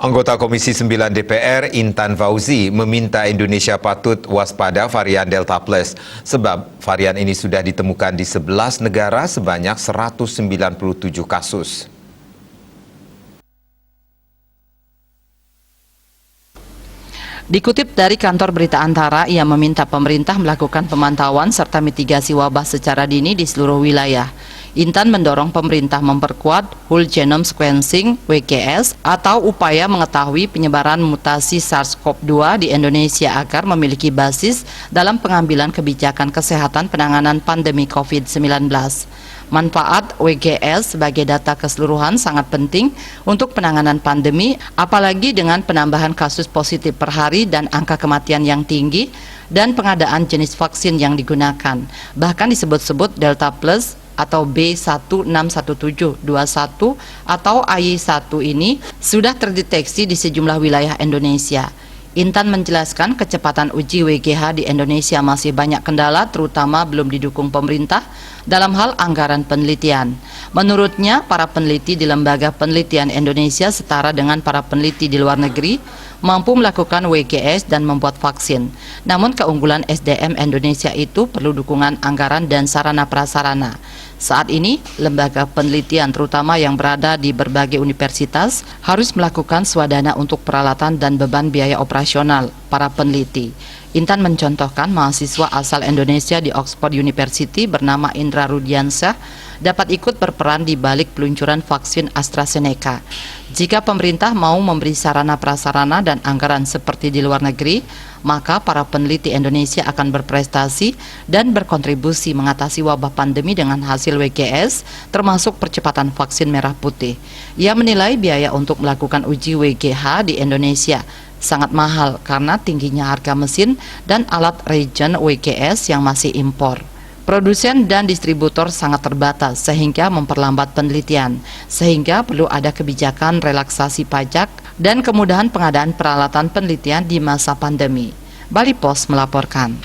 Anggota Komisi 9 DPR Intan Fauzi meminta Indonesia patut waspada varian Delta Plus sebab varian ini sudah ditemukan di 11 negara sebanyak 197 kasus. Dikutip dari kantor berita Antara, ia meminta pemerintah melakukan pemantauan serta mitigasi wabah secara dini di seluruh wilayah. Intan mendorong pemerintah memperkuat Whole Genome Sequencing (WGS) atau upaya mengetahui penyebaran mutasi SARS-CoV-2 di Indonesia agar memiliki basis dalam pengambilan kebijakan kesehatan penanganan pandemi COVID-19. Manfaat WGS sebagai data keseluruhan sangat penting untuk penanganan pandemi, apalagi dengan penambahan kasus positif per hari dan angka kematian yang tinggi dan pengadaan jenis vaksin yang digunakan. Bahkan disebut-sebut Delta Plus atau B161721 atau AY1 ini sudah terdeteksi di sejumlah wilayah Indonesia. Intan menjelaskan kecepatan uji WGH di Indonesia masih banyak kendala, terutama belum didukung pemerintah dalam hal anggaran penelitian. Menurutnya, para peneliti di Lembaga Penelitian Indonesia setara dengan para peneliti di luar negeri mampu melakukan WGS dan membuat vaksin. Namun keunggulan SDM Indonesia itu perlu dukungan anggaran dan sarana prasarana. Saat ini, lembaga penelitian terutama yang berada di berbagai universitas harus melakukan swadana untuk peralatan dan beban biaya operasional para peneliti. Intan mencontohkan mahasiswa asal Indonesia di Oxford University bernama Indra Rudiansyah dapat ikut berperan di balik peluncuran vaksin AstraZeneca. Jika pemerintah mau memberi sarana prasarana dan anggaran seperti di luar negeri, maka para peneliti Indonesia akan berprestasi dan berkontribusi mengatasi wabah pandemi dengan hasil WGS, termasuk percepatan vaksin merah putih. Ia menilai biaya untuk melakukan uji WGH di Indonesia sangat mahal karena tingginya harga mesin dan alat reagen WGS yang masih impor. Produsen dan distributor sangat terbatas sehingga memperlambat penelitian, sehingga perlu ada kebijakan relaksasi pajak dan kemudahan pengadaan peralatan penelitian di masa pandemi. Bali Post melaporkan.